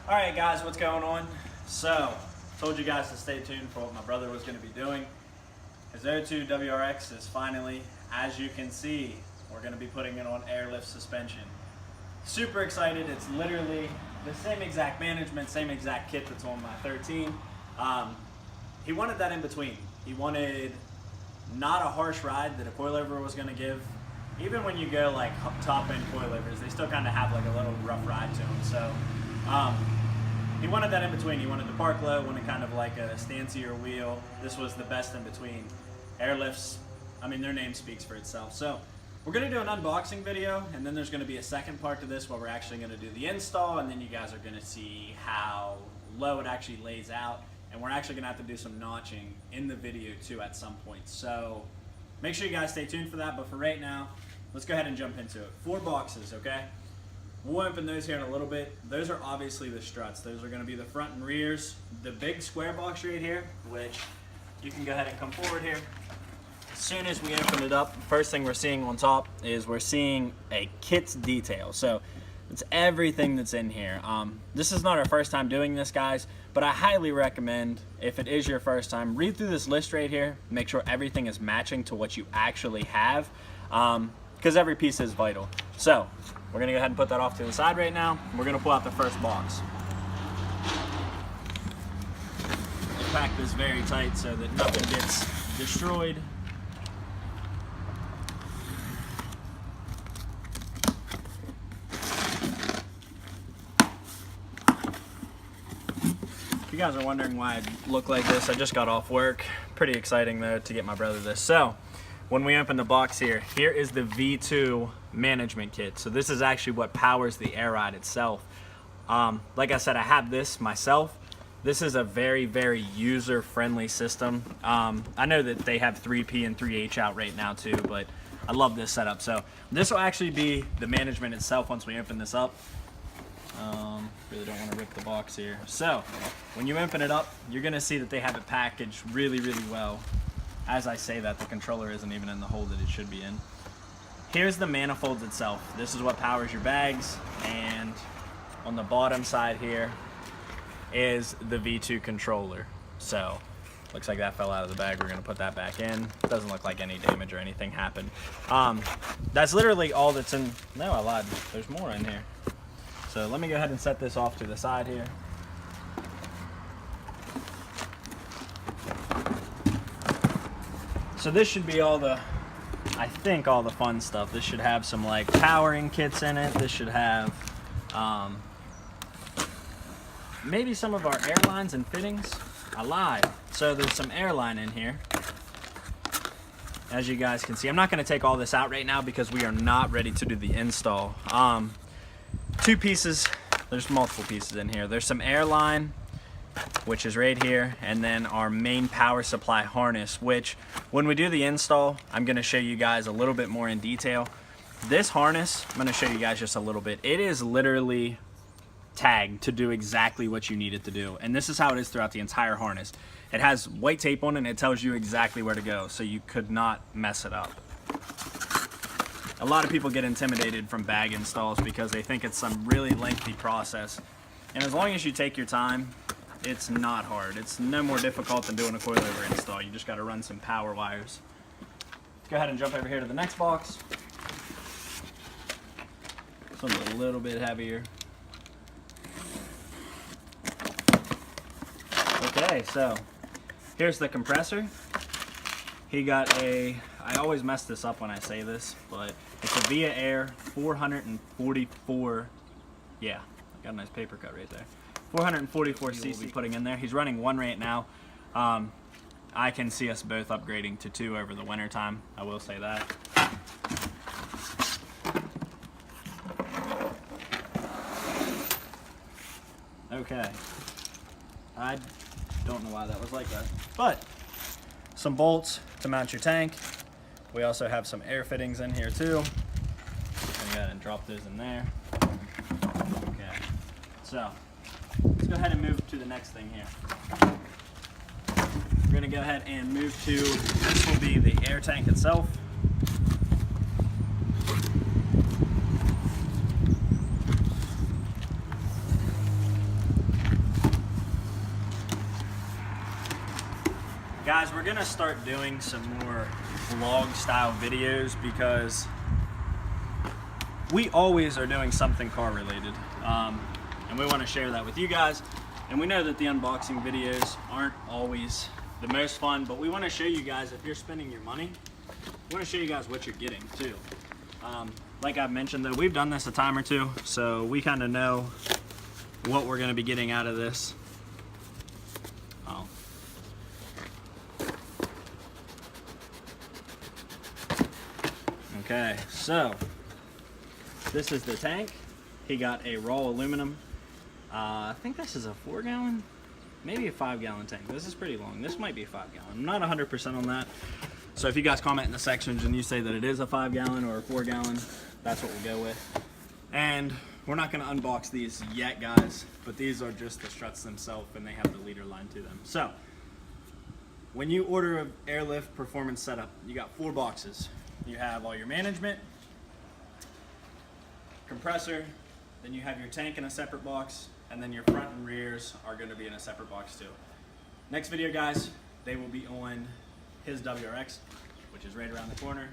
Alright guys, what's going on? So, told you guys to stay tuned for what my brother was going to be doing. His 02 WRX is finally, as you can see, we're going to be putting it on airlift suspension. Super excited. It's literally the same exact management, same exact kit that's on my 13. He wanted that in between. He wanted not a harsh ride that a coilover was going to give. Even when you go like top end coilovers, they still kind of have like a little rough ride to them. So he wanted that in between. He wanted the park low, wanted kind of like a stancier wheel. This was the best in between. Airlifts, I mean, their name speaks for itself. So we're going to do an unboxing video, and then there's going to be a second part to this where we're actually going to do the install, and then you guys are going to see how low it actually lays out. And we're actually going to have to do some notching in the video too at some point. So make sure you guys stay tuned for that. But for right now, let's go ahead and jump into it. 4 boxes, okay? We'll open those here in a little bit. Those are obviously the struts. Those are going to be the front and rears. The big square box right here, which you can go ahead and come forward here. As soon as we open it up, first thing we're seeing on top is we're seeing a kit's detail. So it's everything that's in here. This is not our first time doing this, guys, but I highly recommend, if it is your first time, read through this list right here. Make sure everything is matching to what you actually have, because every piece is vital. So we're gonna go ahead and put that off to the side right now. We're gonna pull out the first box. Pack this very tight so that nothing gets destroyed. If you guys are wondering why I look like this, I just got off work. Pretty exciting though to get my brother this. So when we open the box here is the V2 management kit. So this is actually what powers the air ride itself. Like I said, I have this myself. This is a very, very user-friendly system. I know that they have 3P and 3H out right now too, but I love this setup. So this will actually be the management itself once we open this up. Really don't want to rip the box here. So when you open it up, you're gonna see that they have it packaged really, really well. As I say that, the controller isn't even in the hole that it should be in. Here's the manifolds itself. This is what powers your bags, and on the bottom side here is the V2 controller. So looks like that fell out of the bag. We're gonna put that back in. Doesn't look like any damage or anything happened. That's literally all that's in. No, I lied. There's more in here. So let me go ahead and set this off to the side here. So this should be all the, I think, all the fun stuff. This should have some like powering kits in it. This should have maybe some of our airlines and fittings. I lied. So there's some airline in here. As you guys can see, I'm not going to take all this out right now because we are not ready to do the install. 2 pieces, there's multiple pieces in here. There's some airline, which is right here, and then our main power supply harness, which when we do the install, I'm going to show you guys a little bit more in detail. This harness, I'm going to show you guys just a little bit. It is literally tagged to do exactly what you need it to do, and this is how it is throughout the entire harness. It has white tape on it, and it tells you exactly where to go, so you could not mess it up. A lot of people get intimidated from bag installs because they think it's some really lengthy process, and as long as you take your time, it's not hard. It's no more difficult than doing a coilover install. You just got to run some power wires. Let's go ahead and jump over here to the next box. This one's a little bit heavier. Okay, so here's the compressor. He got a, I always mess this up when I say this, but it's a Via Air 444, yeah, I got a nice paper cut right there. 444cc we'll be putting in there. He's running 1 right now. I can see us both upgrading to 2 over the winter time. I will say that. Okay. I don't know why that was like that, but some bolts to mount your tank. We also have some air fittings in here too. Go ahead and drop those in there. Okay. So let's go ahead and move to the next thing here. We're going to go ahead and move to, this will be the air tank itself. Guys, we're gonna start doing some more vlog style videos because we always are doing something car related, and we want to share that with you guys. And we know that the unboxing videos aren't always the most fun, but we want to show you guys, if you're spending your money, we want to show you guys what you're getting too. Like I've mentioned though, we've done this a time or two, so we kind of know what we're going to be getting out of this. Okay, so this is the tank. He got a raw aluminum. I think this is a 4-gallon, maybe a 5-gallon tank. This is pretty long. This might be a 5-gallon. I'm not 100% on that. So if you guys comment in the sections and you say that it is a 5-gallon or a 4-gallon, that's what we'll go with. And we're not going to unbox these yet, guys, but these are just the struts themselves, and they have the leader line to them. So when you order an Airlift performance setup, you got 4 boxes. You have all your management, compressor, then you have your tank in a separate box, and then your front and rears are going to be in a separate box too. Next video, guys, they will be on his WRX, which is right around the corner.